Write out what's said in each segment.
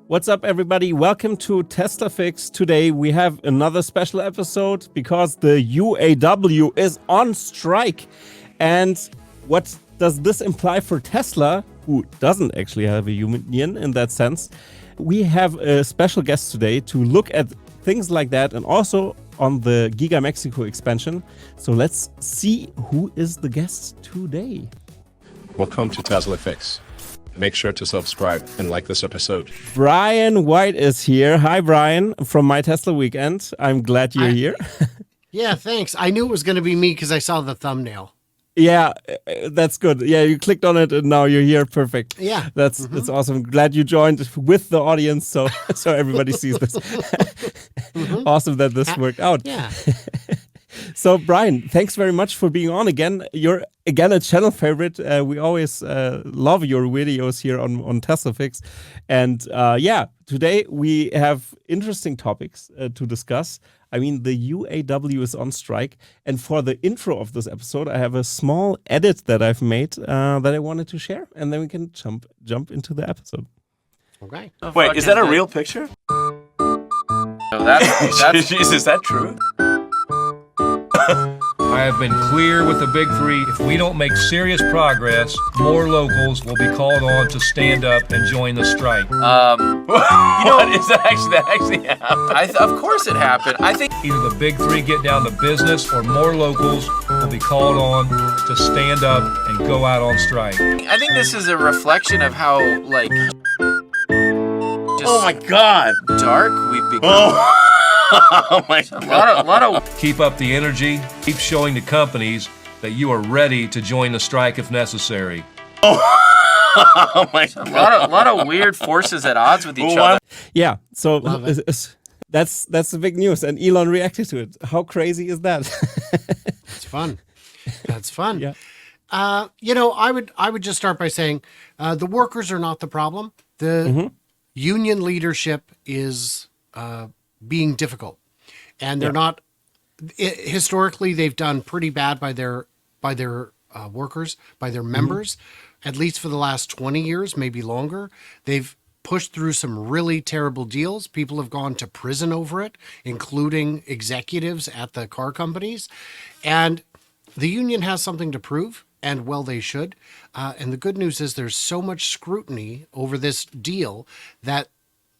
What's up, everybody? Welcome to TeslaFix. Today we have another special episode because the UAW is on strike. And what does this imply for Tesla, who doesn't actually have a union in that sense? We have a special guest today to look at things like that and also on the Giga Mexico expansion. So let's see who is the guest today. Welcome to TeslaFix. Make sure to subscribe and like this episode. Brian White is here. Hi, Brian, from My Tesla Weekend. I'm glad you're here. Yeah, thanks. I knew it was going to be me because I saw the thumbnail. Yeah, that's good. Yeah, you clicked on it and now you're here. Perfect. Yeah. That's awesome. Glad you joined with the audience so everybody sees this. Awesome that this worked out. Yeah. So, Brian, thanks very much for being on again. You're, again, a channel favorite. We always love your videos here on TeslaFix. And today we have interesting topics to discuss. I mean, the UAW is on strike. And for the intro of this episode, I have a small edit that I've made that I wanted to share. And then we can jump into the episode. Okay. Wait, is that a real picture? No, that's Jeez, is that true? I have been clear with the big three. If we don't make serious progress, more locals will be called on to stand up and join the strike. What is that actually happened? of course it happened. I think Either the big three get down to business or more locals will be called on to stand up and go out on strike. this is a reflection of how Oh my God! dark we've become. Oh my God! A lot of Keep up the energy. Keep showing the companies that you are ready to join the strike if necessary. Oh my God! a lot of weird forces at odds with each other. Yeah, so that's the big news. And Elon reacted to it. How crazy is that? It's fun. That's fun. Yeah. I would just start by saying the workers are not the problem. The union leadership is being difficult, and they're not. Historically, they've done pretty bad by their workers, by their members, at least for the last 20 years, maybe longer. They've pushed through some really terrible deals. People have gone to prison over it, including executives at the car companies, and the union has something to prove. And well, they should. And the good news is there's so much scrutiny over this deal that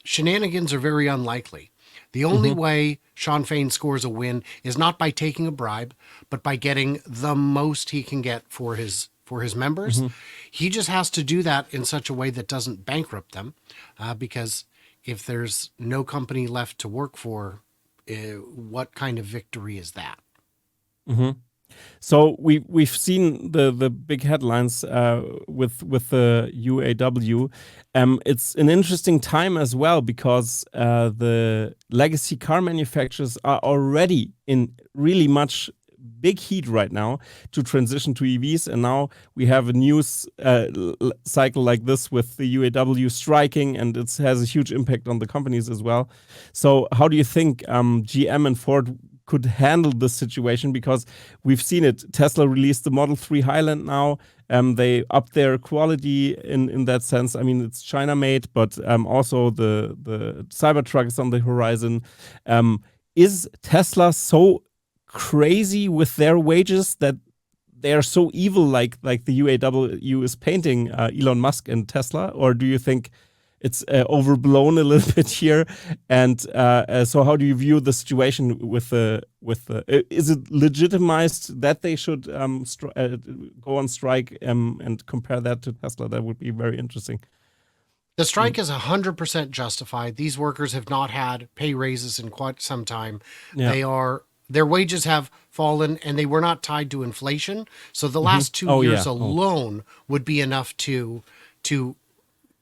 shenanigans are very unlikely. The only way Sean Fain scores a win is not by taking a bribe, but by getting the most he can get for his members. He just has to do that in such a way that doesn't bankrupt them, because if there's no company left to work for, what kind of victory is that? So we've seen the big headlines with the UAW. It's an interesting time as well because the legacy car manufacturers are already in really much big heat right now to transition to EVs, and now we have a news cycle like this with the UAW striking, and it has a huge impact on the companies as well. So how do you think GM and Ford could handle this situation? Because we've seen it. Tesla released the Model 3 Highland now. They upped their quality in that sense. I mean, it's China made, but also the Cybertruck is on the horizon. Is Tesla so crazy with their wages that they are so evil like the UAW is painting Elon Musk and Tesla? Or do you think it's overblown a little bit here, and so how do you view the situation with the? Is it legitimized that they should go on strike and compare that to Tesla? That would be very interesting. The strike is 100% justified. These workers have not had pay raises in quite some time. Yeah. Their wages have fallen, and they were not tied to inflation. So the last 2 years alone would be enough to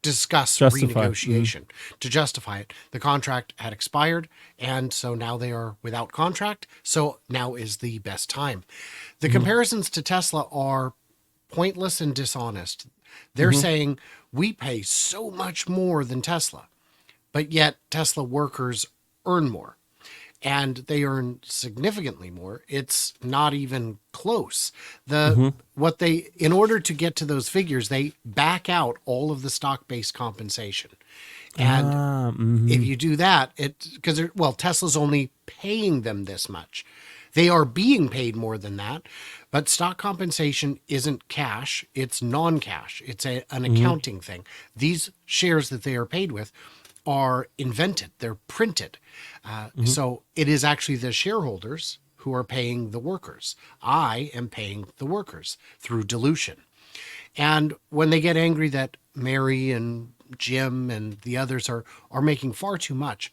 discuss renegotiation, to justify it. The contract had expired, and so now they are without contract. So now is the best time. The comparisons to Tesla are pointless and dishonest. They're saying we pay so much more than Tesla, but yet Tesla workers earn more. and they earn significantly more. It's not even close. What they, in order to get to those figures, they back out all of the stock-based compensation. And if you do that, because Tesla's only paying them this much. They are being paid more than that, but stock compensation isn't cash. It's non-cash. It's an accounting thing. These shares that they are paid with are invented. They're printed. So it is actually the shareholders who are paying the workers. I am paying the workers through dilution. And when they get angry that Mary and Jim and the others are making far too much,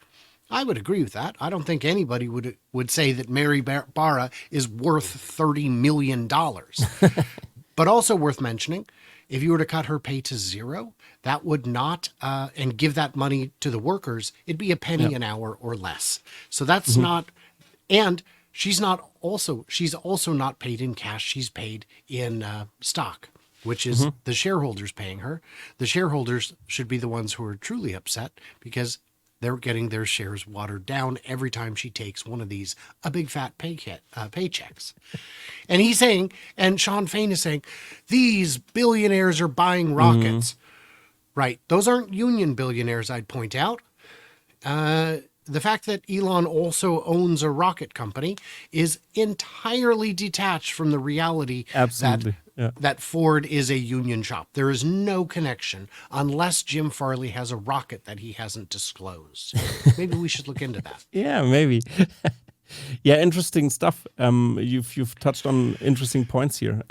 I would agree with that. I don't think anybody would say that Mary Barra is worth $30 million. But also worth mentioning, if you were to cut her pay to zero, that would not, and give that money to the workers, it'd be a penny an hour or less. So that's not, and she's also not paid in cash. She's paid in stock, which is the shareholders paying her. The shareholders should be the ones who are truly upset because they're getting their shares watered down every time she takes one of these, a big fat paychecks. And he's saying, and Sean Fain is saying, these billionaires are buying rockets. Right. Those aren't union billionaires, I'd point out. The fact that Elon also owns a rocket company is entirely detached from the reality that Ford is a union shop. There is no connection unless Jim Farley has a rocket that he hasn't disclosed. Maybe we should look into that. Yeah, maybe. Yeah, interesting stuff. You've touched on interesting points here.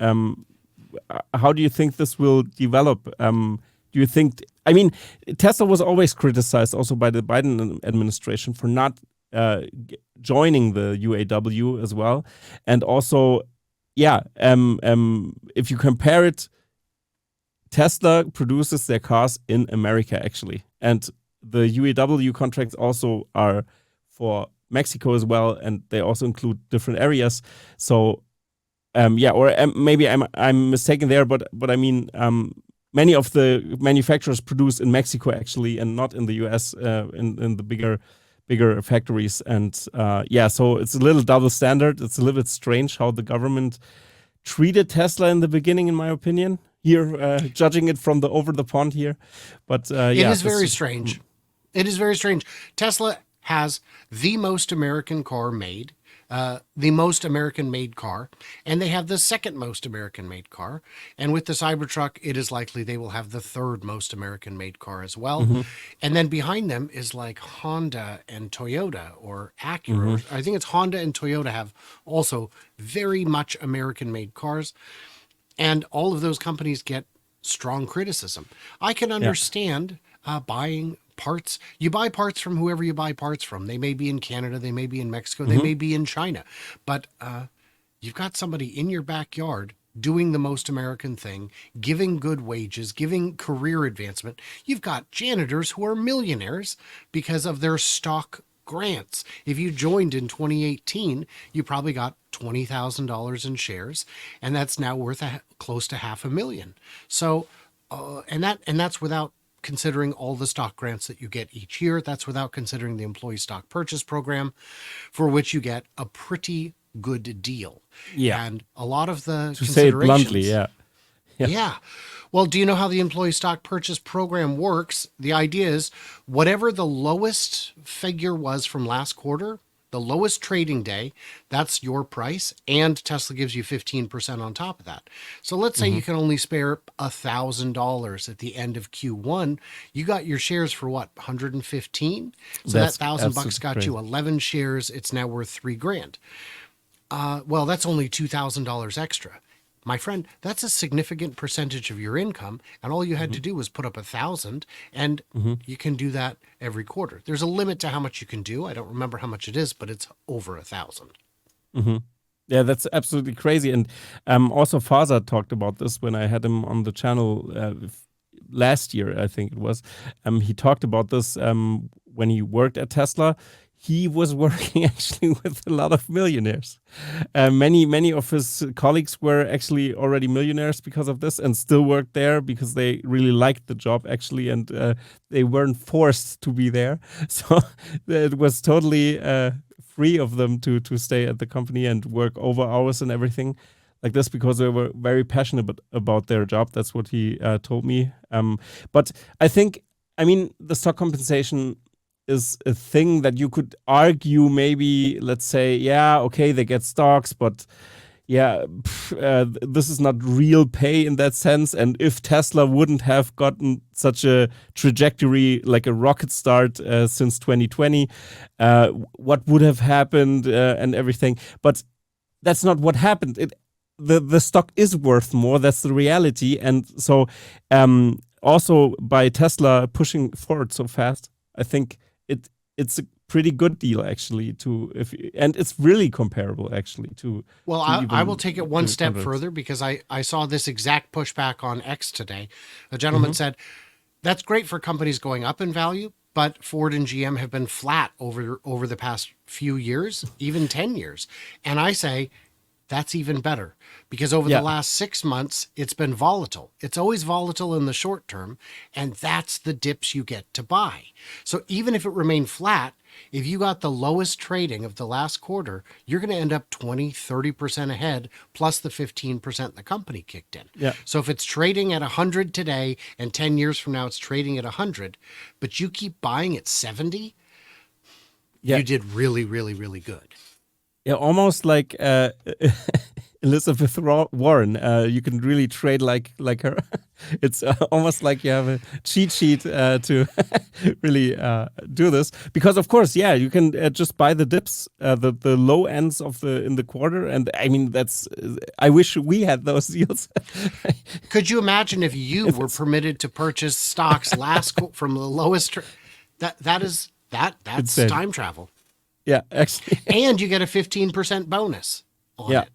How do you think this will develop? Do you think, I mean, Tesla was always criticized also by the Biden administration for not joining the UAW as well. And also, if you compare it, Tesla produces their cars in America, actually. And the UAW contracts also are for Mexico as well, and they also include different areas. So, maybe I'm mistaken there, but I mean, many of the manufacturers produce in Mexico actually, and not in the US, in the bigger factories. And so it's a little double standard. It's a little bit strange how the government treated Tesla in the beginning, in my opinion. Here, judging it from the over the pond here, but it is very strange. It is very strange. Tesla has the most American car made. The most American-made car, and they have the second most American-made car. And with the Cybertruck, it is likely they will have the third most American-made car as well. And then behind them is like Honda and Toyota or Acura. I think it's Honda and Toyota have also very much American-made cars. And all of those companies get strong criticism. I can understand buying parts. You buy parts from whoever you buy parts from. They may be in Canada, they may be in Mexico, they may be in China, but you've got somebody in your backyard doing the most American thing, giving good wages, giving career advancement. You've got janitors who are millionaires because of their stock grants. If you joined in 2018, you probably got $20,000 in shares, and that's now worth close to $500,000. So, and that's without considering all the stock grants that you get each year. That's without considering the employee stock purchase program, for which you get a pretty good deal. Yeah. And a lot of the to say it bluntly, yeah. Well, do you know how the employee stock purchase program works? The idea is whatever the lowest figure was from last quarter, the lowest trading day, that's your price, and Tesla gives you 15% on top of that. So let's say you can only spare $1,000 at the end of Q1. You got your shares for what, 115? So that $1,000 got great. you 11 shares. It's now worth $3,000. Well, that's only $2,000 extra. My friend, that's a significant percentage of your income, and all you had to do was put up 1,000, and you can do that every quarter. There's a limit to how much you can do. I don't remember how much it is, but it's over 1,000. Yeah, that's absolutely crazy. And also Faza talked about this when I had him on the channel last year, I think it was. He talked about this when he worked at Tesla. he was working actually with a lot of millionaires. Many of his colleagues were actually already millionaires because of this and still worked there because they really liked the job actually, and they weren't forced to be there. So it was totally free of them to stay at the company and work over hours and everything like this because they were very passionate about their job. That's what he told me. But I think, I mean, the stock compensation is a thing that you could argue maybe, let's say, yeah, okay, they get stocks, but yeah, this is not real pay in that sense. And if Tesla wouldn't have gotten such a trajectory, like a rocket start since 2020, what would have happened and everything. But that's not what happened. The stock is worth more. That's the reality. And so also by Tesla pushing forward so fast, I think it's a pretty good deal actually and it's really comparable actually to. Well, I will take it one step hundreds. further because I saw this exact pushback on X today. A gentleman said, that's great for companies going up in value, but Ford and GM have been flat over the past few years, even 10 years. And I say, that's even better because over the last 6 months, it's been volatile. It's always volatile in the short term, and that's the dips you get to buy. So even if it remained flat, if you got the lowest trading of the last quarter, you're going to end up 20, 30% ahead, plus the 15% the company kicked in. Yeah. So if it's trading at 100 today and 10 years from now it's trading at 100, but you keep buying at 70, you did really, really, really good. Yeah, almost like Elizabeth Warren. You can really trade like her. It's almost like you have a cheat sheet to really do this. Because of course, yeah, you can just buy the dips, the low ends in the quarter, and I mean that's. I wish we had those deals. Could you imagine if you were permitted to purchase stocks from the lowest? That's Insane. time travel. Yeah, actually. And you get a 15% bonus on it.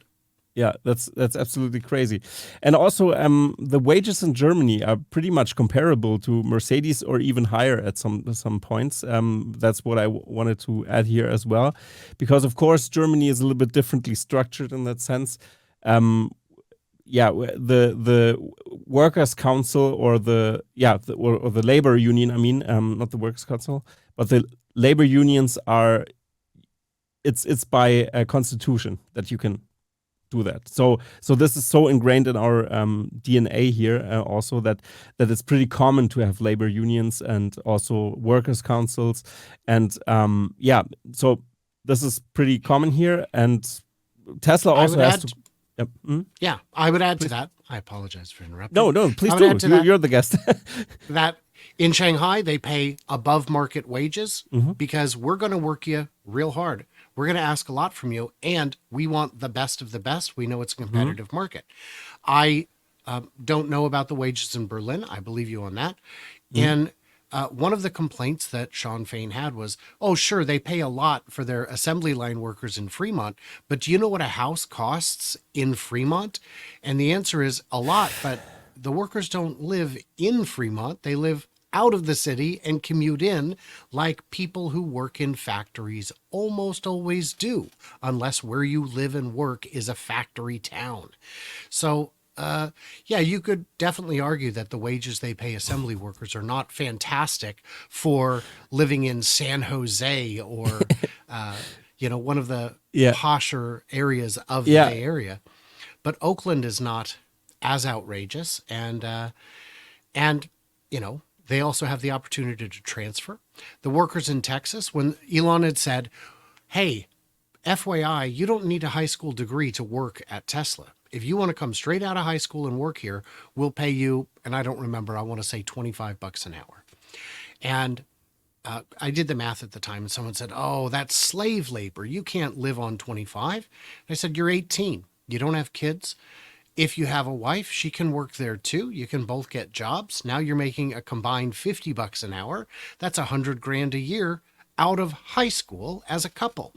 Yeah, that's absolutely crazy. And also, the wages in Germany are pretty much comparable to Mercedes or even higher at some points. That's what I wanted to add here as well, because of course Germany is a little bit differently structured in that sense. The workers' council or the labor union. I mean, not the workers' council, but the labor unions are. It's by a constitution that you can do that. So this is so ingrained in our DNA here also that it's pretty common to have labor unions and also workers' councils. And so this is pretty common here. And Tesla also has to... Yeah, I would add to that. I apologize for interrupting. No, please do. You're the guest. That in Shanghai, they pay above market wages because we're going to work you real hard. We're going to ask a lot from you, and we want the best of the best. We know it's a competitive market. I don't know about the wages in Berlin. I believe you on that. And one of the complaints that Sean Fain had was, oh, sure, they pay a lot for their assembly line workers in Fremont, but do you know what a house costs in Fremont? And the answer is a lot, but the workers don't live in Fremont. They live out of the city and commute in like people who work in factories almost always do, unless where you live and work is a factory town. So, you could definitely argue that the wages they pay assembly workers are not fantastic for living in San Jose or, one of the posher areas of the Bay Area. But Oakland is not as outrageous. And they also have the opportunity to transfer. The workers in Texas, when Elon had said, hey, FYI, you don't need a high school degree to work at Tesla. If you want to come straight out of high school and work here, we'll pay you, and I don't remember, I want to say $25 an hour. And I did the math at the time, and someone said, oh, that's slave labor. You can't live on 25. I said, you're 18. You don't have kids. If you have a wife, she can work there too. You can both get jobs. Now you're making a combined $50 an hour. That's $100,000 a year out of high school as a couple.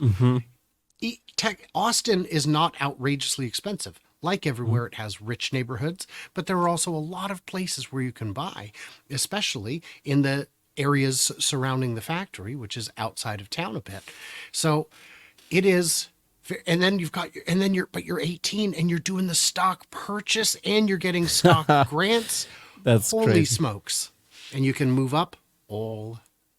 Austin is not outrageously expensive. Like everywhere, it has rich neighborhoods, but there are also a lot of places where you can buy, especially in the areas surrounding the factory, which is outside of town a bit. So it is, and then but you're 18 and you're doing the stock purchase and you're getting stock grants. That's Holy crazy. smokes. And you can move up all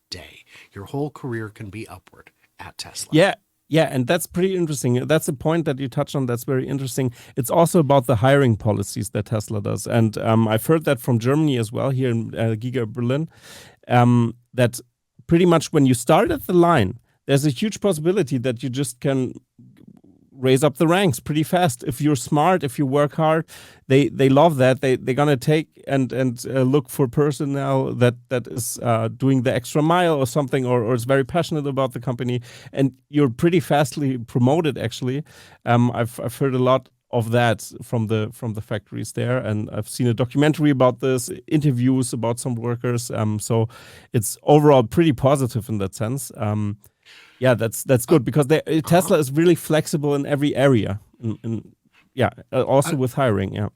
day. Your whole career can be upward at Tesla. Yeah, and that's pretty interesting. That's a point that you touched on that's very interesting. It's also about the hiring policies that Tesla does. And I've heard that from Germany as well, here in Giga Berlin, that pretty much when you start at the line, there's a huge possibility that you just can raise up the ranks pretty fast. If you're smart, if you work hard, they love that. They're gonna take and look for personnel that is doing the extra mile or something, or is very passionate about the company, and you're pretty fastly promoted. Actually, I've heard a lot of that from the factories there, and I've seen a documentary about this, interviews about some workers. So it's overall pretty positive in that sense. Yeah, that's good because Tesla is really flexible in every area. Also with hiring. Yeah.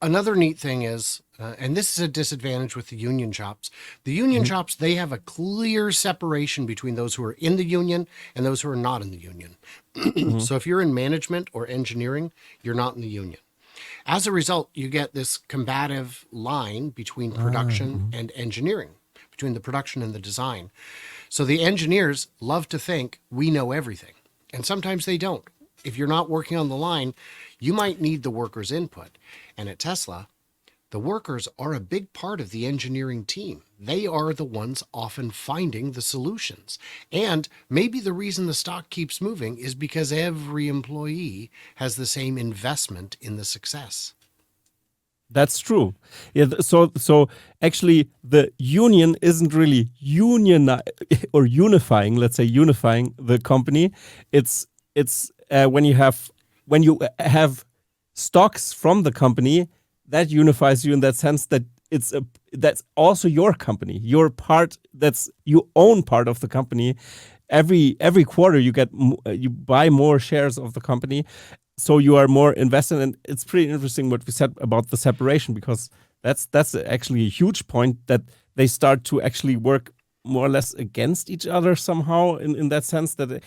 Another neat thing is, and this is a disadvantage with the union shops. The union shops, they have a clear separation between those who are in the union and those who are not in the union. So if you're in management or engineering, you're not in the union. As a result, you get this combative line between production and engineering, between the production and the design. So the engineers love to think we know everything, and sometimes they don't. If you're not working on the line, you might need the workers' input. And at Tesla, the workers are a big part of the engineering team. They are the ones often finding the solutions. And maybe the reason the stock keeps moving is because every employee has the same investment in the success. That's true. Yeah. So actually, the union isn't really unifying. Let's say unifying the company. It's when you have stocks from the company that unifies you in that sense that that's also your company. Your part. You own part of the company. Every quarter you buy more shares of the company. So you are more invested, and it's pretty interesting what we said about the separation, because that's actually a huge point, that they start to actually work more or less against each other somehow, in that sense that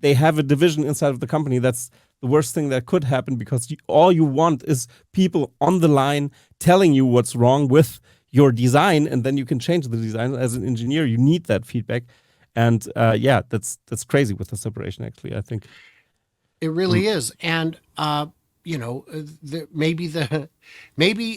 they have a division inside of the company. That's the worst thing that could happen, because all you want is people on the line telling you what's wrong with your design, and then you can change the design. As an engineer, you need that feedback, and that's crazy with the separation. Actually, I think. It really is. And, maybe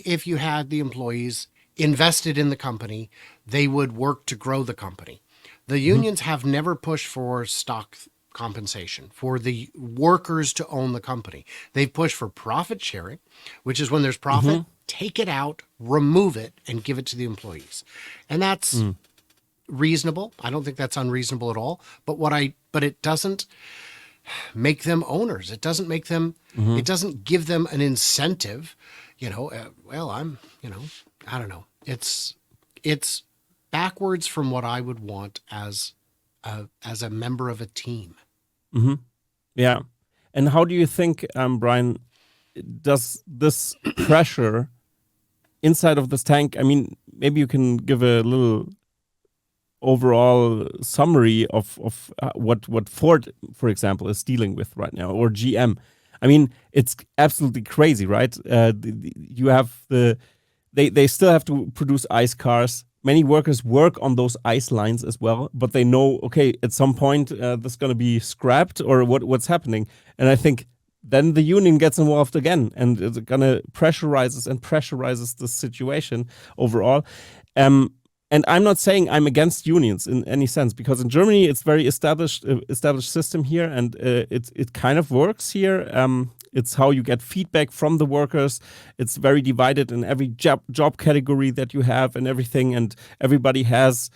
if you had the employees invested in the company, they would work to grow the company. The unions have never pushed for stock compensation, for the workers to own the company. They've pushed for profit sharing, which is when there's profit, take it out, remove it, and give it to the employees. And that's reasonable. I don't think that's unreasonable at all. But it doesn't make them owners. It doesn't make them, it doesn't give them an incentive, I don't know. It's backwards from what I would want as a member of a team. Yeah. And how do you think, Brian, does this pressure inside of this tank, I mean, maybe you can give a little overall summary of what Ford, for example, is dealing with right now, or GM. I mean, it's absolutely crazy, right? You have they still have to produce ICE cars. Many workers work on those ICE lines as well, but they know, okay, at some point this is going to be scrapped, or what's happening. And I think then the union gets involved again, and it's going to pressurizes the situation overall. And I'm not saying I'm against unions in any sense, because in Germany it's very established system here, and it kind of works here. It's how you get feedback from the workers. It's very divided in every job category that you have and everything, and everybody has.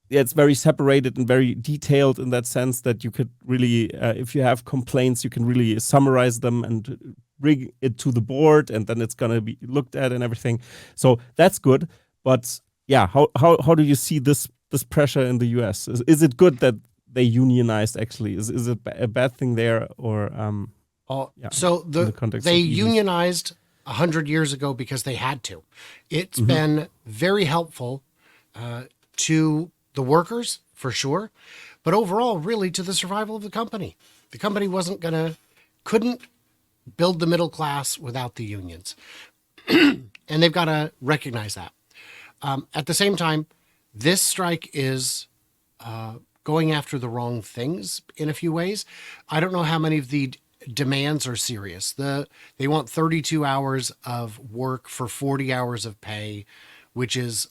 It's very separated and very detailed in that sense that you could really, if you have complaints, you can really summarize them and bring it to the board, and then it's gonna be looked at and everything. So that's good, but. Yeah, how do you see this pressure in the US? Is it good that they unionized actually? Is it a bad thing there, or So they unionized 100 years ago because they had to. It's been very helpful to the workers, for sure, but overall, really to the survival of the company. The company couldn't build the middle class without the unions. And they've got to recognize that. At the same time, this strike is going after the wrong things in a few ways. I don't know how many of the demands are serious. They want 32 hours of work for 40 hours of pay, which is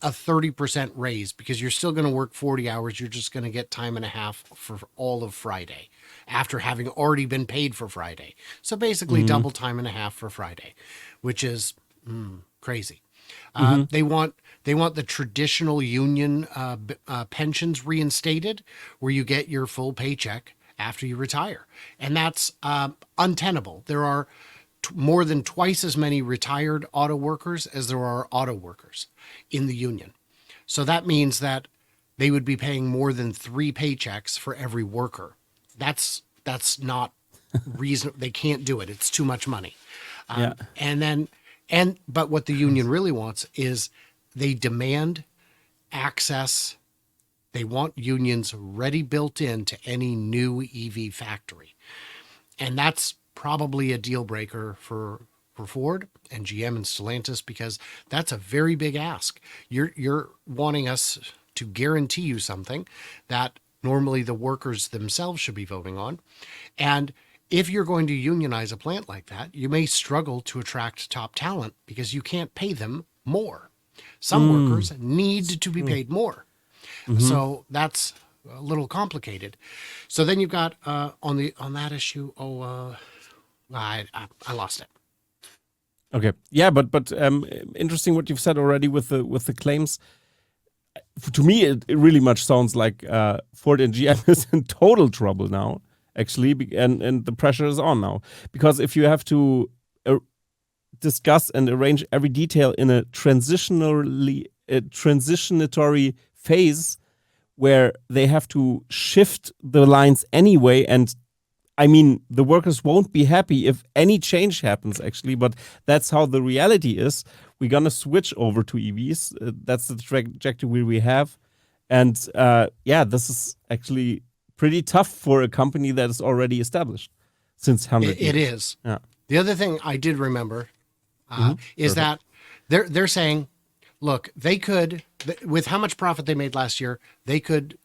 a 30% raise, because you're still going to work 40 hours. You're just going to get time and a half for all of Friday after having already been paid for Friday. So basically double time and a half for Friday, which is crazy. They want the traditional union pensions reinstated, where you get your full paycheck after you retire. And that's untenable. There are more than twice as many retired auto workers as there are auto workers in the union. So that means that they would be paying more than 3 paychecks for every worker. That's not reasonable. They can't do it. It's too much money. But what the union really wants is they demand access. They want unions ready built into any new EV factory. And that's probably a deal breaker for Ford and GM and Stellantis, because that's a very big ask. You're wanting us to guarantee you something that normally the workers themselves should be voting on. And if you're going to unionize a plant like that, you may struggle to attract top talent because you can't pay them more. Some workers need to be paid more. So that's a little complicated. So then you've got on that issue. I lost it. Okay. Yeah, but interesting what you've said already with the claims. To me, it really much sounds like Ford and GM is in total trouble now, actually, and the pressure is on now. Because if you have to discuss and arrange every detail in a transitionatory phase where they have to shift the lines anyway, and I mean, the workers won't be happy if any change happens, actually, but that's how the reality is. We're going to switch over to EVs. That's the trajectory we have. And this is actually pretty tough for a company that is already established since 100 years. It is. Yeah. The other thing I did remember is that they're saying, look, they could, with how much profit they made last year, they could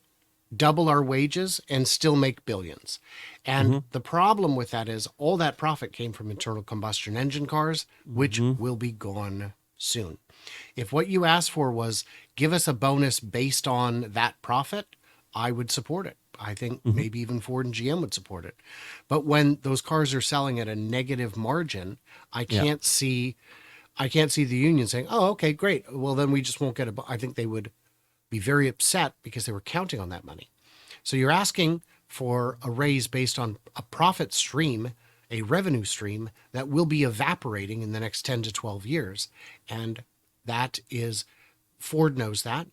double our wages and still make billions. And the problem with that is all that profit came from internal combustion engine cars, which will be gone soon. If what you asked for was give us a bonus based on that profit, I would support it. I think maybe even Ford and GM would support it. But when those cars are selling at a negative margin, I can't see the union saying, "Oh, okay, great. Well, then we just won't get I think they would be very upset because they were counting on that money. So you're asking for a raise based on a profit stream, a revenue stream that will be evaporating in the next 10 to 12 years. And that is, Ford knows that.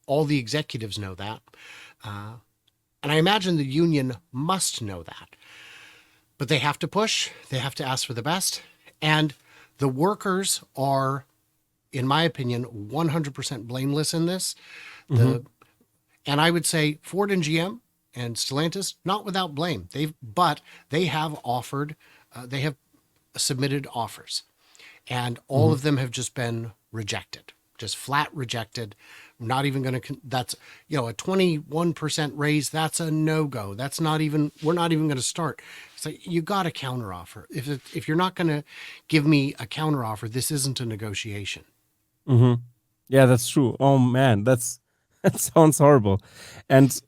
All the executives know that. And I imagine the union must know that. But they have to push. They have to ask for the best. And the workers are, in my opinion, 100% blameless in this. And I would say Ford and GM and Stellantis, not without blame. They have offered, they have submitted offers, and all of them have just been rejected, just flat rejected. Not even going to. That's a 21% raise. That's a no-go. That's not even. We're not even going to start. So you got a counteroffer. If you're not going to give me a counteroffer, this isn't a negotiation. Yeah, that's true. Oh man, that sounds horrible. And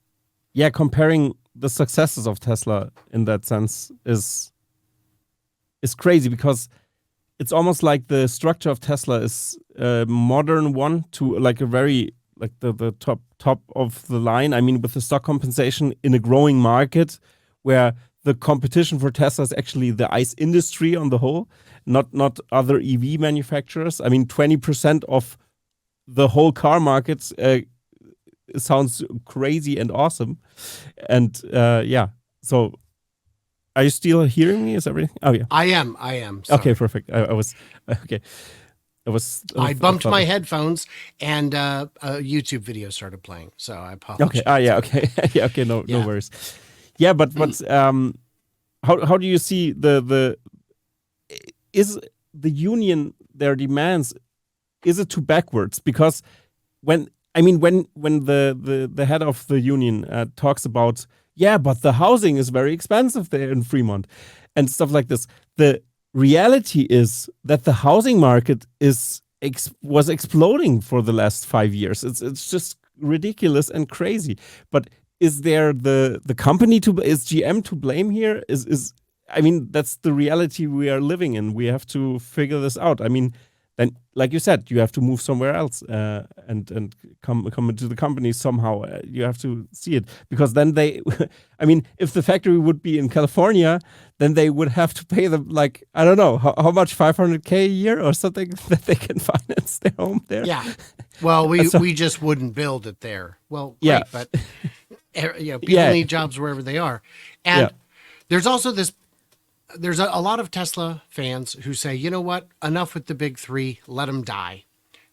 yeah, comparing the successes of Tesla in that sense is crazy, because it's almost like the structure of Tesla is a modern one to like a very like the top of the line. I mean, with the stock compensation in a growing market where the competition for Tesla is actually the ICE industry on the whole, not other EV manufacturers. I mean, 20% of the whole car market sounds crazy and awesome. And so are you still hearing me? Is everything? Oh yeah. I am. Sorry. Okay, perfect. I was okay. It was. I bumped my headphones, and a YouTube video started playing. So I apologize. Okay. Yeah. Okay. Yeah. Okay. No. Yeah. No worries. Yeah. But how do you see is the union their demands? Is it too backwards? Because when the head of the union talks about, yeah, but the housing is very expensive there in Fremont and stuff like this. The reality is that the housing market was exploding for the last 5 years. It's just ridiculous and crazy. But is there the company is GM to blame here? That's the reality we are living in. We have to figure this out. Then, like you said, you have to move somewhere else and come into the company somehow. You have to see it, because then if the factory would be in California, then they would have to pay them, like, I don't know how much, $500K a year or something, that they can finance their home there. Yeah. Well, we just wouldn't build it there. Well, great, Yeah. but people need jobs wherever they are, and there's also this. There's a lot of Tesla fans who say, you know what, enough with the big three, let them die.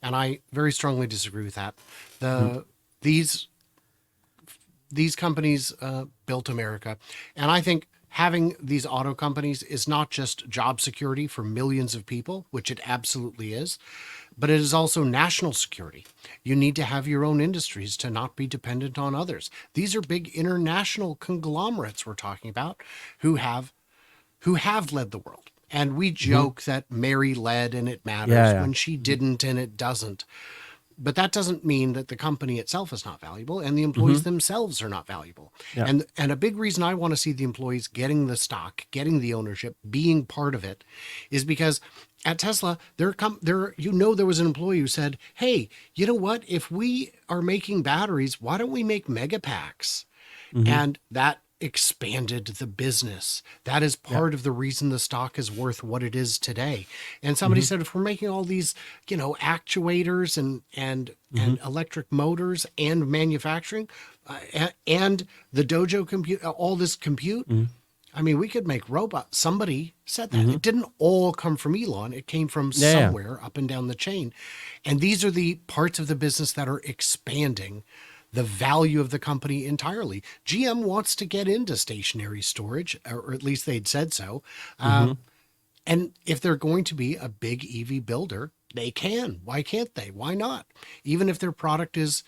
And I very strongly disagree with that. These companies built America. And I think having these auto companies is not just job security for millions of people, which it absolutely is, but it is also national security. You need to have your own industries to not be dependent on others. These are big international conglomerates we're talking about who have led the world. And we joke that Mary led and it matters when she didn't and it doesn't. But that doesn't mean that the company itself is not valuable and the employees themselves are not valuable. Yeah. And a big reason I want to see the employees getting the stock, getting the ownership, being part of it, is because at Tesla, there was an employee who said, hey, you know what? If we are making batteries, why don't we make mega packs? And that expanded the business. That is part of the reason the stock is worth what it is today. And somebody said, if we're making all these, actuators and electric motors and manufacturing and the dojo compute, all this compute, we could make robots. Somebody said that. It didn't all come from Elon. It came from somewhere up and down the chain. And these are the parts of the business that are expanding the value of the company entirely. GM wants to get into stationary storage, or at least they'd said so. And if they're going to be a big EV builder, they can. Why can't they? Why not? Even if their product is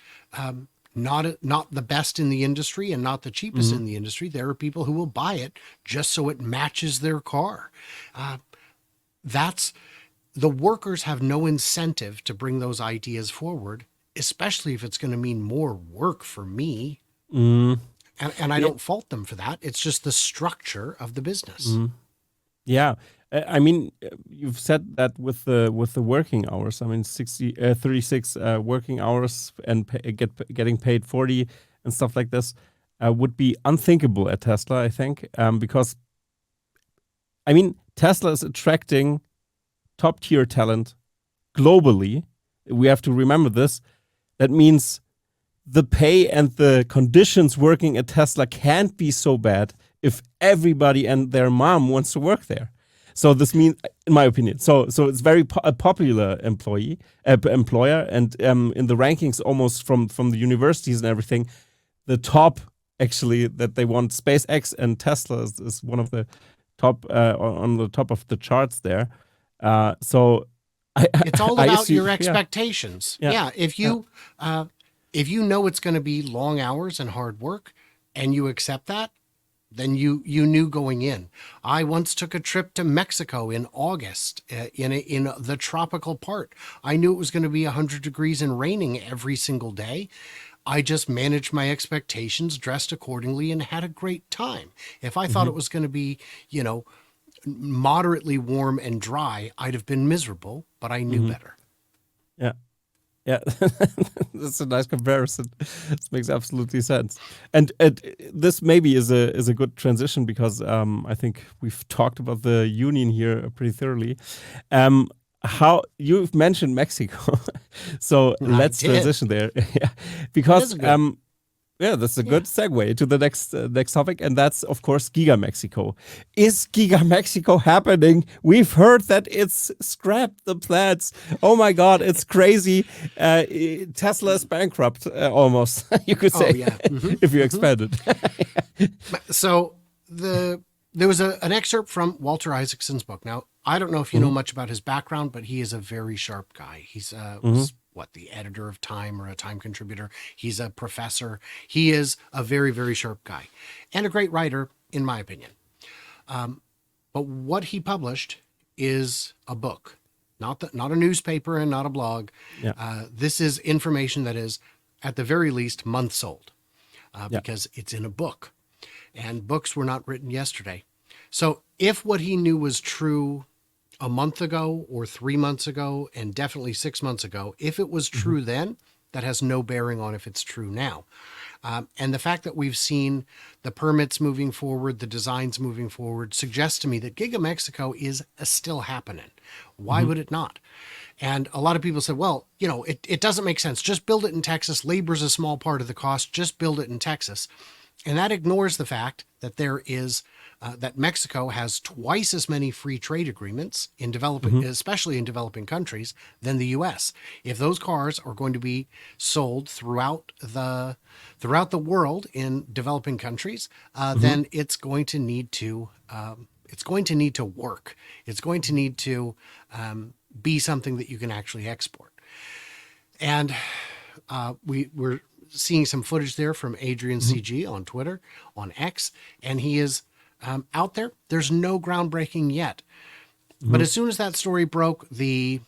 not the best in the industry and not the cheapest in the industry, there are people who will buy it just so it matches their car. The workers have no incentive to bring those ideas forward, especially if it's going to mean more work for me. And I don't fault them for that. It's just the structure of the business. Yeah. You've said that with the working hours. 36 working hours and getting paid 40 and stuff like this would be unthinkable at Tesla, I think, because Tesla is attracting top tier talent globally. We have to remember this. That means the pay and the conditions working at Tesla can't be so bad if everybody and their mom wants to work there. So this means, in my opinion, so it's very a popular employer, and in the rankings, almost from the universities and everything, the top actually that they want, SpaceX and Tesla is one of the top on the top of the charts there. It's all about your expectations. Yeah. If you know it's going to be long hours and hard work and you accept that, then you knew going in. I once took a trip to Mexico in August in the tropical part. I knew it was going to be 100 degrees and raining every single day. I just managed my expectations, dressed accordingly, and had a great time. If I thought it was going to be, moderately warm and dry, I'd have been miserable, but I knew better. Yeah, that's a nice comparison. This makes absolutely sense. And this maybe is a good transition, because I think we've talked about the union here pretty thoroughly. How you've mentioned Mexico, so let's transition there. Yeah, because Yeah, that's a good segue to the next topic, and that's of course Giga Mexico. Is Giga Mexico happening? We've heard that it's scrapped the plants. Oh my God, it's crazy. Tesla is bankrupt almost. You could say, if you expand it. So there was an excerpt from Walter Isaacson's book. Now, I don't know if you know much about his background, but he is a very sharp guy. He's was the editor of Time or a Time contributor. He's a professor. He is a very, very sharp guy and a great writer, in my opinion. But what he published is a book, not a newspaper and not a blog. Yeah. This is information that is, at the very least, months old because it's in a book. And books were not written yesterday. So if what he knew was true a month ago or 3 months ago, and definitely 6 months ago, if it was true then, that has no bearing on if it's true now. And the fact that we've seen the permits moving forward, the designs moving forward, suggests to me that Giga Mexico is still happening. Why would it not? And a lot of people said, well, it doesn't make sense. Just build it in Texas. Labor's a small part of the cost. Just build it in Texas. And that ignores the fact that that Mexico has twice as many free trade agreements in developing, especially in developing countries, than the U.S. If those cars are going to be sold throughout the world in developing countries, then it's going to need to work. It's going to need to be something that you can actually export. And we're seeing some footage there from Adrian CG on Twitter, on X, and he is out there. There's no groundbreaking yet. But as soon as that story broke, deputy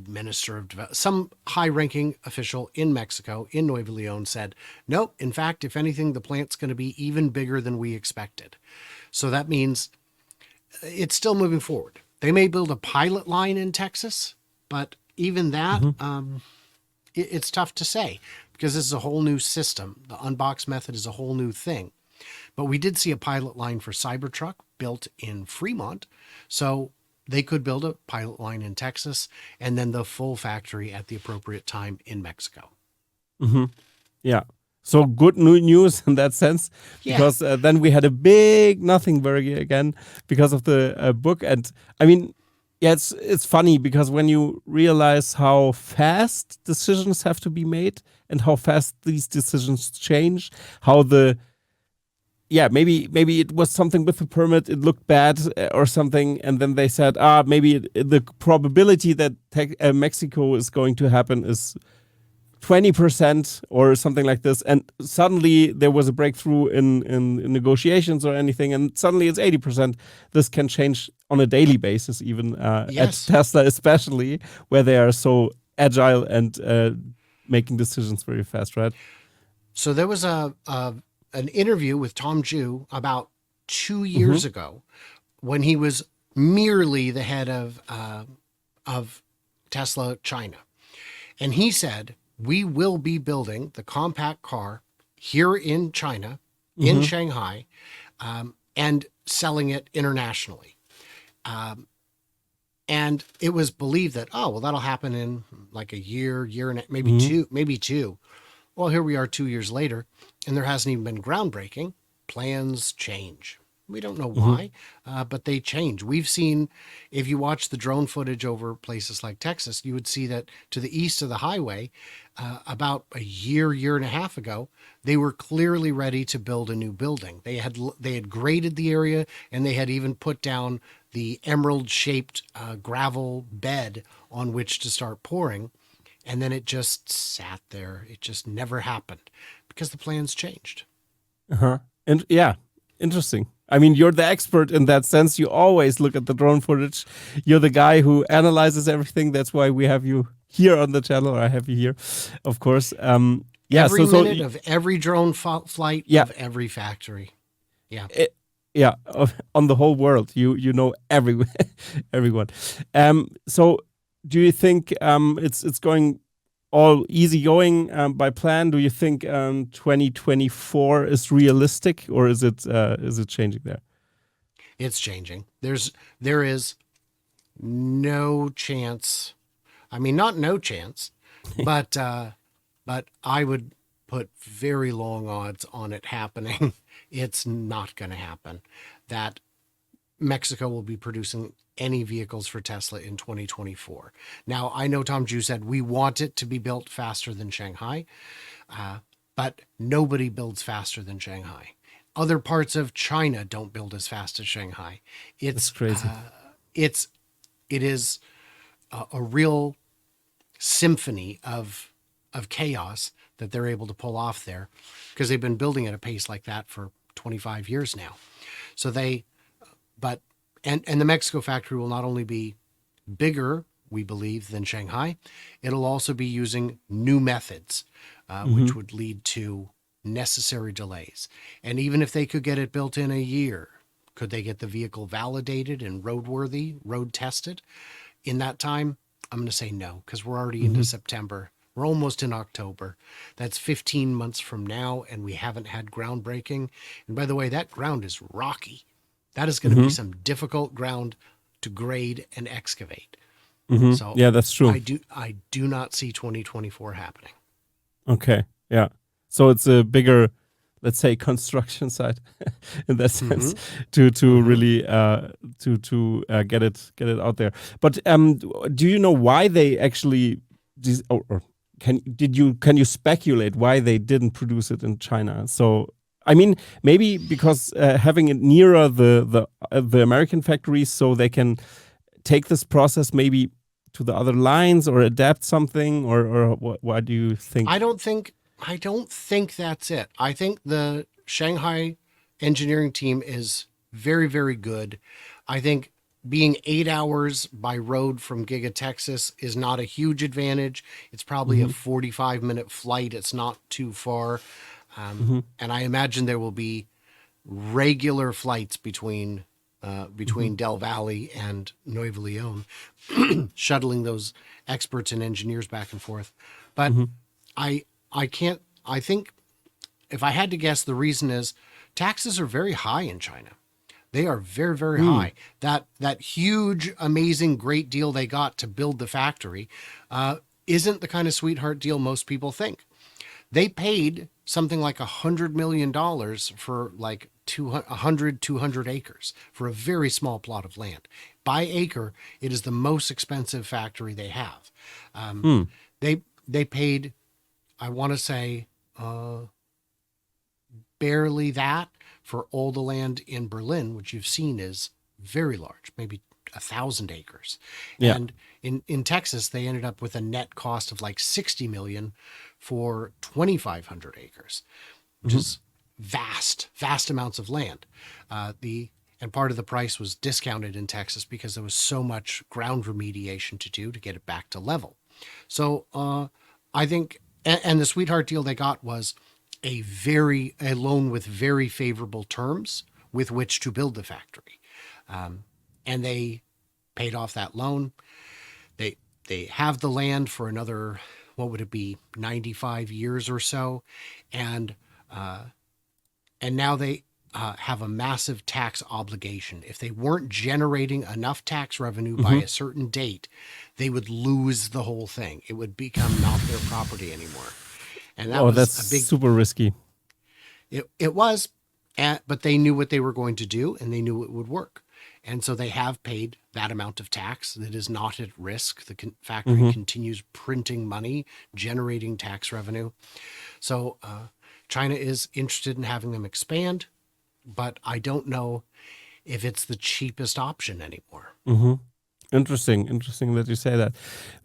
minister of development, some high-ranking official in Mexico, in Nuevo Leon, said, no, in fact, if anything, the plant's going to be even bigger than we expected. So that means it's still moving forward. They may build a pilot line in Texas, but even that, it's tough to say because this is a whole new system. The unbox method is a whole new thing. But we did see a pilot line for Cybertruck built in Fremont. So they could build a pilot line in Texas and then the full factory at the appropriate time in Mexico. Yeah. So good news in that sense, because then we had a big nothing burger again because of the book. And I mean, yeah, it's funny because when you realize how fast decisions have to be made and how fast these decisions change, how maybe it was something with the permit, it looked bad or something, and then they said, maybe the probability that Mexico is going to happen is 20% or something like this, and suddenly there was a breakthrough in negotiations or anything, and suddenly it's 80%. This can change on a daily basis, even at Tesla especially, where they are so agile and making decisions very fast, right? So there was an interview with Tom Jew about 2 years ago when he was merely the head of Tesla China. And he said, we will be building the compact car here in China, in Shanghai, and selling it internationally. And it was believed that, that'll happen in like a year and maybe two. Well, here we are 2 years later, and there hasn't even been groundbreaking. Plans change. We don't know why, but they change. We've seen, if you watch the drone footage over places like Texas, you would see that to the east of the highway, about a year and a half ago, they were clearly ready to build a new building. They had graded the area, and they had even put down the emerald-shaped gravel bed on which to start pouring. And then it just sat there. It just never happened because the plans changed. And yeah, interesting. I mean, you're the expert in that sense. You always look at the drone footage. You're the guy who analyzes everything. That's why we have you here on the channel, or I have you here, of course. Every minute of every drone flight of every factory. Yeah. On the whole world. You know everyone. So do you think it's going all easy going by plan? Do you think 2024 is realistic, or is it changing there? It's changing. There is no chance. I mean, not no chance, but I would put very long odds on it happening. It's not going to happen. That Mexico will be producing any vehicles for Tesla in 2024. Now, I know Tom Ju said we want it to be built faster than Shanghai, but nobody builds faster than Shanghai. Other parts of China don't build as fast as Shanghai. It's crazy. It is a real symphony of chaos that they're able to pull off there, because they've been building at a pace like that for 25 years now. So and the Mexico factory will not only be bigger, we believe, than Shanghai, it'll also be using new methods, which would lead to necessary delays. And even if they could get it built in a year, could they get the vehicle validated and roadworthy, road tested in that time? I'm going to say no, because we're already into September. We're almost in October. That's 15 months from now, and we haven't had groundbreaking. And by the way, that ground is rocky. That is going to be some difficult ground to grade and excavate. So Yeah, that's true. I do not see 2024 happening. Okay, yeah. So it's a bigger, let's say, construction site in that sense to really to get it out there. But do you know why they actually or can you speculate why they didn't produce it in China? So I mean, maybe because having it nearer the American factories, so they can take this process maybe to the other lines or adapt something, or why do you think? I don't think that's it. I think the Shanghai engineering team is very, very good. I think being 8 hours by road from Giga, Texas is not a huge advantage. It's probably a 45-minute flight. It's not too far. And I imagine there will be regular flights between Del Valle and Nuevo Leon, shuttling those experts and engineers back and forth. But I think if I had to guess, the reason is taxes are very high in China. They are very, very high. That huge, amazing, great deal they got to build the factory isn't the kind of sweetheart deal most people think. They paid something like $100 million for like 200 acres for a very small plot of land. By acre, it is the most expensive factory they have. They paid, I want to say, barely that for all the land in Berlin, which you've seen is very large, maybe 1,000 acres. Yeah. And in Texas, they ended up with a net cost of like 60 million for 2,500 acres, which is vast amounts of land. And part of the price was discounted in Texas because there was so much ground remediation to do to get it back to level. So I think, and the sweetheart deal they got was a loan with very favorable terms with which to build the factory. And they paid off that loan. They have the land for another, what would it be, 95 years or so. And now they have a massive tax obligation. If they weren't generating enough tax revenue by a certain date, they would lose the whole thing. It would become not their property anymore. And that was that's a big, super risky. It was, but they knew what they were going to do and they knew it would work. And so they have paid that amount of tax that is not at risk. The factory continues printing money, generating tax revenue. So China is interested in having them expand, but I don't know if it's the cheapest option anymore. Interesting that you say that.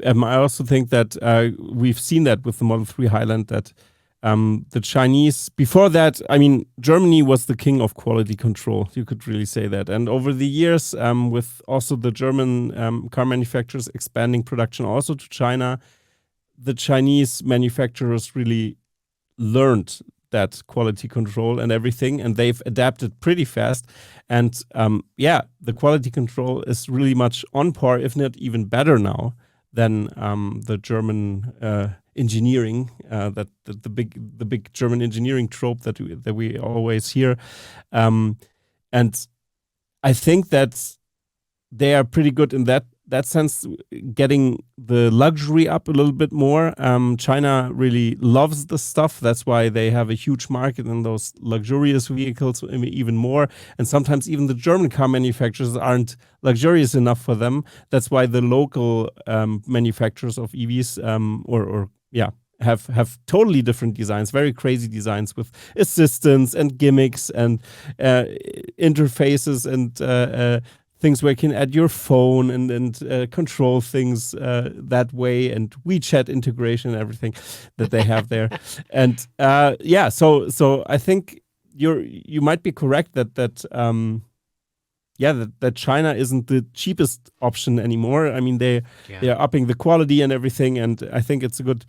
I also think that we've seen that with the Model 3 Highland, that the Chinese, before that, I mean, Germany was the king of quality control. You could really say that. And over the years, with also the German car manufacturers expanding production also to China, the Chinese manufacturers really learned that quality control and everything, and they've adapted pretty fast. And the quality control is really much on par, if not even better now than the German engineering, that the big German engineering trope that we always hear. And I think that they are pretty good in that that sense, getting the luxury up a little bit more. China really loves the stuff. That's why they have a huge market in those luxurious vehicles, even more. And sometimes even the German car manufacturers aren't luxurious enough for them. That's why the local manufacturers of EVs have totally different designs, very crazy designs with assistance and gimmicks and interfaces and things where you can add your phone and control things that way, and WeChat integration and everything that they have there. And so I think you might be correct that China isn't the cheapest option anymore. I mean, they are upping the quality and everything, and I think it's a good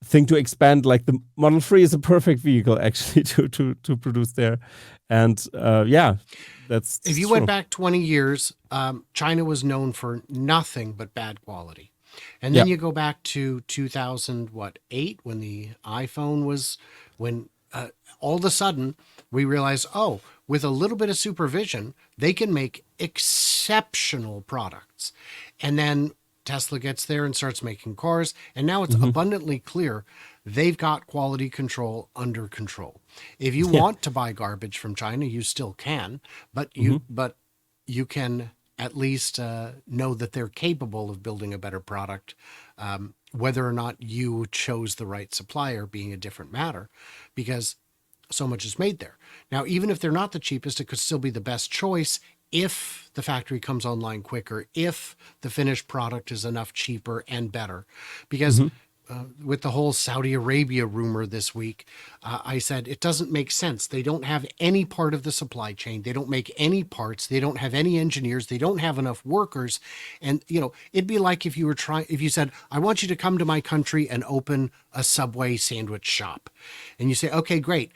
thing to expand. Like the Model 3 is a perfect vehicle actually to produce there, and that's if you true. went back 20 years, China was known for nothing but bad quality. And then you go back to 2008 when the iPhone was, when all of a sudden we realized, with a little bit of supervision, they can make exceptional products. And then Tesla gets there and starts making cars. And now it's abundantly clear they've got quality control under control. If you want to buy garbage from China, you still can, but you can at least know that they're capable of building a better product. Whether or not you chose the right supplier being a different matter, because so much is made there. Now, even if they're not the cheapest, it could still be the best choice if the factory comes online quicker, if the finished product is enough cheaper and better. Because with the whole Saudi Arabia rumor this week, I said it doesn't make sense. They don't have any part of the supply chain. They don't make any parts. They don't have any engineers. They don't have enough workers. And, it'd be like if you said, I want you to come to my country and open a Subway sandwich shop. And you say, okay, great.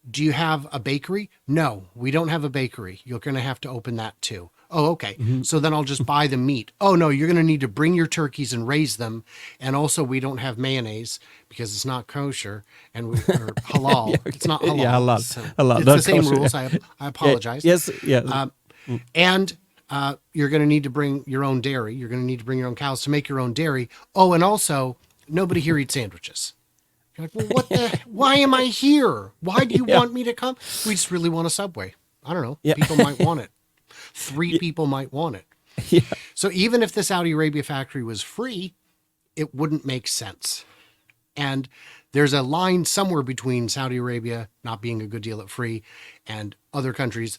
Do you have a bakery? No, we don't have a bakery. You're going to have to open that too. Oh, okay. So then I'll just buy the meat. Oh, no, you're going to need to bring your turkeys and raise them. And also, we don't have mayonnaise because it's not kosher and or halal. It's not halal. Yeah, halal. So halal. it's Not the same kosher. rules. I apologize. Yes. And you're going to need to bring your own dairy. You're going to need to bring your own cows to make your own dairy. Oh, and also, nobody here eats sandwiches. You're like, well, why am I here? Why do you want me to come? We just really want a Subway. I don't know. People might want it. 3 people might want it. So even if the Saudi Arabia factory was free, it wouldn't make sense. And there's a line somewhere between Saudi Arabia not being a good deal at free and other countries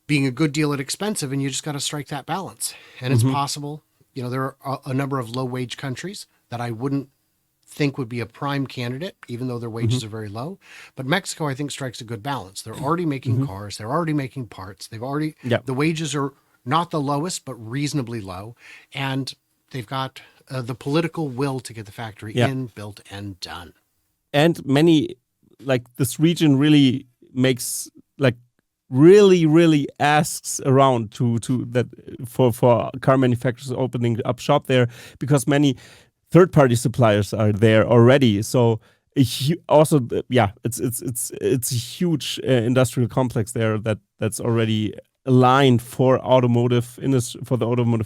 being a good deal at expensive. And you just got to strike that balance. And it's possible. There are a number of low-wage countries that I wouldn't think would be a prime candidate, even though their wages are very low. But Mexico, I think, strikes a good balance. They're already making cars. They're already making parts. They've already, the wages are not the lowest, but reasonably low. And they've got the political will to get the factory in, built, and done. And many, this region really makes, really asks around to that for car manufacturers opening up shop there, because many third-party suppliers are there already. So also, it's a huge industrial complex there that's already aligned for the automotive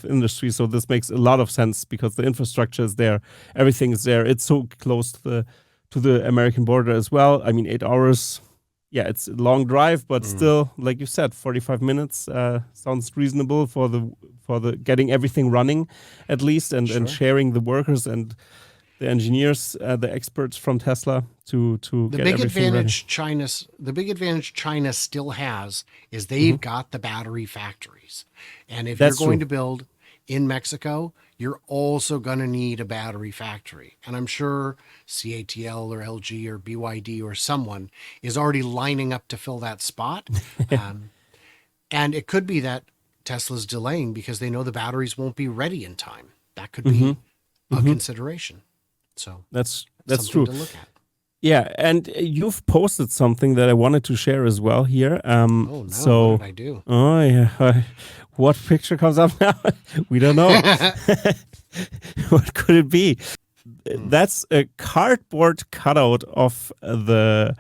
industry. So this makes a lot of sense because the infrastructure is there, everything is there. It's so close to the American border as well. I mean, 8 hours. Yeah, it's a long drive, but still, like you said, 45 minutes sounds reasonable for the getting everything running, at least, and sharing the workers and the engineers, the experts from Tesla to the get big everything advantage ready. The big advantage China still has is they've got the battery factories, and if That's you're going true. to build in Mexico, you're also going to need a battery factory. And I'm sure CATL or LG or BYD or someone is already lining up to fill that spot. And it could be that Tesla's delaying because they know the batteries won't be ready in time. That could be a consideration. So That's something true. to look at. Yeah, and you've posted something that I wanted to share as well here. Oh no! So, what did I do? Oh yeah, what picture comes up now? We don't know. What could it be? That's a cardboard cutout of the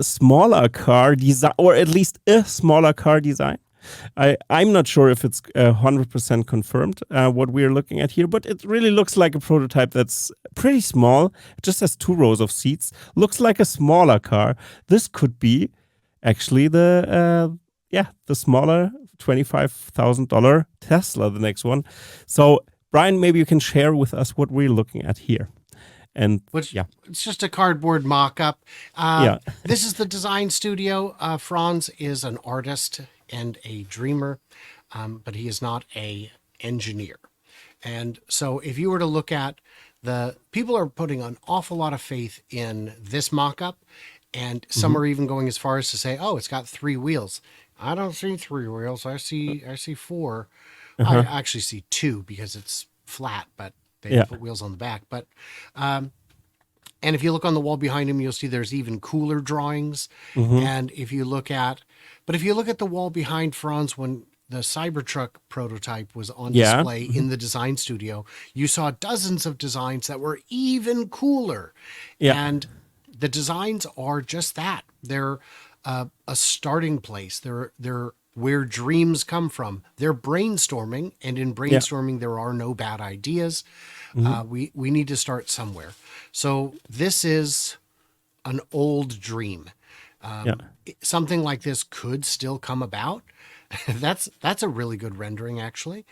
smaller car design, or at least a smaller car design. I'm not sure if it's 100% confirmed what we are looking at here, but it really looks like a prototype that's pretty small. It just has 2 rows of seats. Looks like a smaller car. This could be actually the smaller $25,000 Tesla, the next one. So Brian, maybe you can share with us what we're looking at here. And it's just a cardboard mock-up. This is the design studio. Franz is an artist and a dreamer, but he is not a engineer. And so if you were to look at people are putting an awful lot of faith in this mock-up, and some are even going as far as to say, oh, it's got 3 wheels. I don't see 3 wheels. I see 4. I actually see 2 because it's flat, but they put wheels on the back. But and if you look on the wall behind him, you'll see there's even cooler drawings. And if you look at the wall behind Franz when the Cybertruck prototype was on display in the design studio, you saw dozens of designs that were even cooler. And the designs are just that. They're a starting place. They're where dreams come from. They're brainstorming, and in brainstorming, there are no bad ideas. We need to start somewhere. So this is an old dream. Something like this could still come about. That's a really good rendering, actually.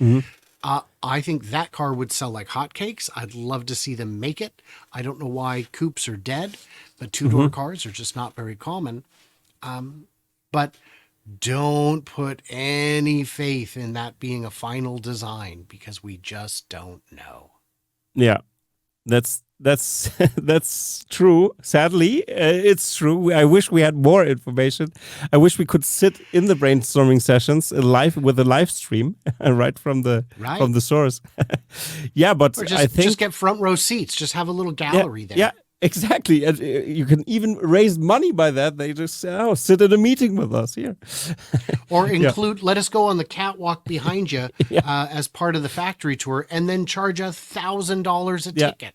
I think that car would sell like hotcakes. I'd love to see them make it. I don't know why coupes are dead, but 2-door cars are just not very common. But don't put any faith in that being a final design because we just don't know. Yeah, that's that's true. Sadly, it's true. I wish we had more information. I wish we could sit in the brainstorming sessions live with a live stream right from the source. Yeah, but or just, I think just get front row seats. Just have a little gallery there. Yeah. Exactly. And you can even raise money by that. They just say, sit at a meeting with us here. Or include, let us go on the catwalk behind you as part of the factory tour and then charge $1,000 a ticket.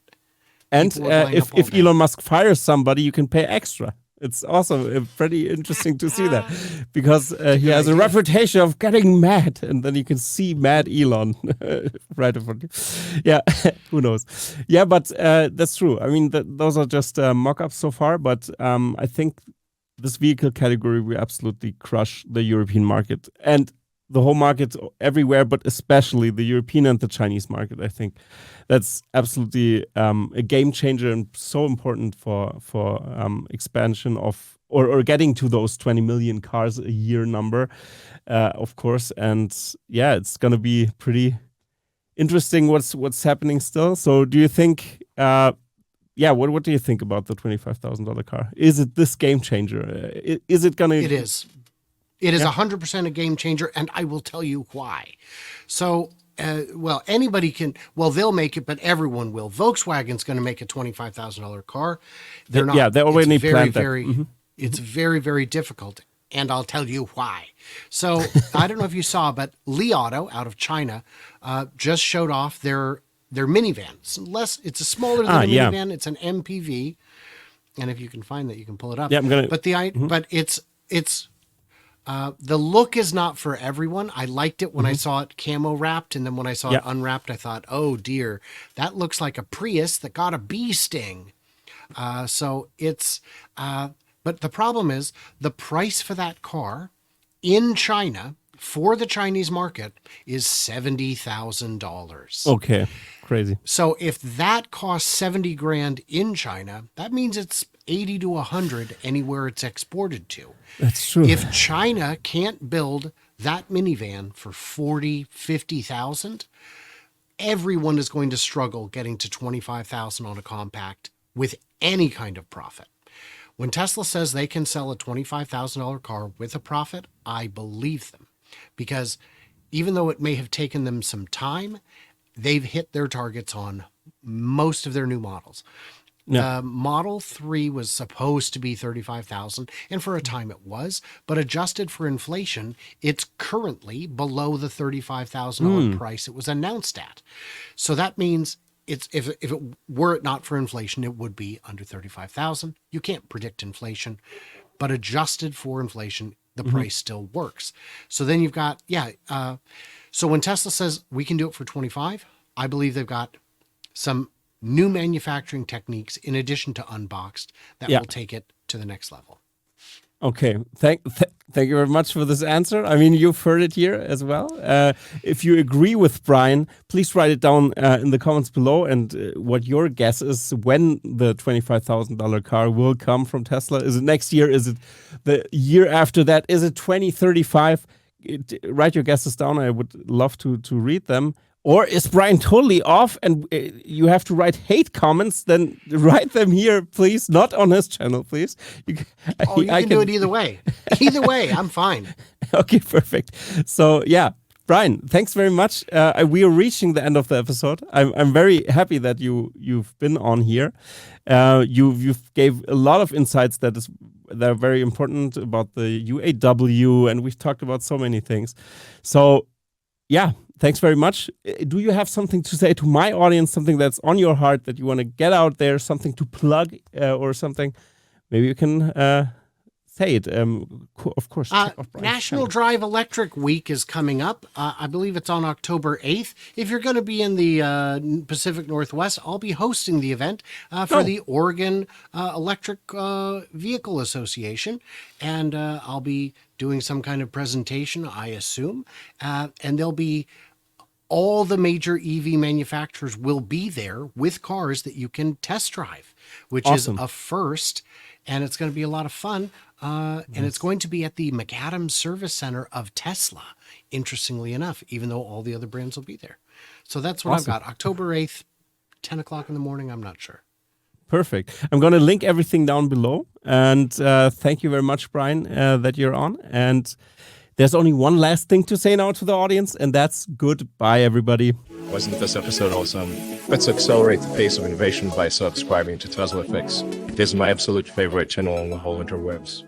And if Elon Musk fires somebody, you can pay extra. It's also pretty interesting to see that because he has a reputation of getting mad, and then you can see mad Elon right in front of you. Yeah, who knows? Yeah, but that's true. I mean, those are just mock-ups so far, but I think this vehicle category will absolutely crush the European market and the whole market everywhere, but especially the European and the Chinese market. I think that's absolutely a game changer and so important for expansion of or getting to those 20 million cars a year number, of course. And yeah, it's gonna be pretty interesting what's happening still. So do you think? What do you think about the $25,000 car? Is it this game changer? Is it gonna? It is. It is 100% a game changer, and I will tell you why. So, anybody can, they'll make it, but everyone will. Volkswagen's going to make a $25,000 car. They're not. Yeah, they already planned that. It's very, very difficult, and I'll tell you why. So, I don't know if you saw, but Li Auto out of China just showed off their minivan. It's a smaller than a minivan. It's an MPV, and if you can find that, you can pull it up. Yeah, I'm gonna. But it's. The look is not for everyone. I liked it when I saw it camo wrapped, and then when I saw it unwrapped, I thought, oh dear, that looks like a Prius that got a bee sting. So it's, but the problem is the price for that car in China for the Chinese market is $70,000. Okay, crazy. So if that costs 70 grand in China, that means it's 80 to 100 anywhere it's exported to. That's true. If China can't build that minivan for 40, 50,000, everyone is going to struggle getting to 25,000 on a compact with any kind of profit. When Tesla says they can sell a $25,000 car with a profit, I believe them. Because even though it may have taken them some time, they've hit their targets on most of their new models. The Model 3 was supposed to be $35,000, and for a time it was, but adjusted for inflation, it's currently below the $35,000 price it was announced at. So that means if it were it not for inflation, it would be under $35,000. You can't predict inflation, but adjusted for inflation, the price still works. So then you've got, so when Tesla says we can do it for 25, I believe they've got some new manufacturing techniques in addition to unboxed that will take it to the next level. Okay, thank you very much for this answer. I mean, you've heard it here as well. If you agree with Brian, please write it down in the comments below, and what your guess is when the $25,000 car will come from Tesla. Is it next year? Is it the year after that? Is it 2035? Write your guesses down. I would love to read them. Or is Brian totally off and you have to write hate comments? Then write them here, please. Not on his channel, please. You can do it either way. Either way, I'm fine. Okay, perfect. So, yeah, Brian, thanks very much. We are reaching the end of the episode. I'm very happy that you've been on here. You've gave a lot of insights that are very important about the UAW, and we've talked about so many things. So, yeah. Thanks very much. Do you have something to say to my audience, something that's on your heart that you want to get out there, something to plug or something? Maybe you can say it. Of course. National Drive Electric Week is coming up. I believe it's on October 8th. If you're going to be in the Pacific Northwest, I'll be hosting the event for the Oregon Electric Vehicle Association. And I'll be doing some kind of presentation, I assume. And there'll be all the major EV manufacturers will be there with cars that you can test drive, which is a first. And it's going to be a lot of fun. And it's going to be at the McAdams Service Center of Tesla, interestingly enough, even though all the other brands will be there. So that's what I've got. October 8th, 10 o'clock in the morning. I'm not sure. Perfect. I'm going to link everything down below. And thank you very much, Brian, that you're on. And there's only one last thing to say now to the audience, and that's goodbye, everybody. Wasn't this episode awesome? Let's accelerate the pace of innovation by subscribing to TeslaFix. This is my absolute favorite channel on the whole interwebs.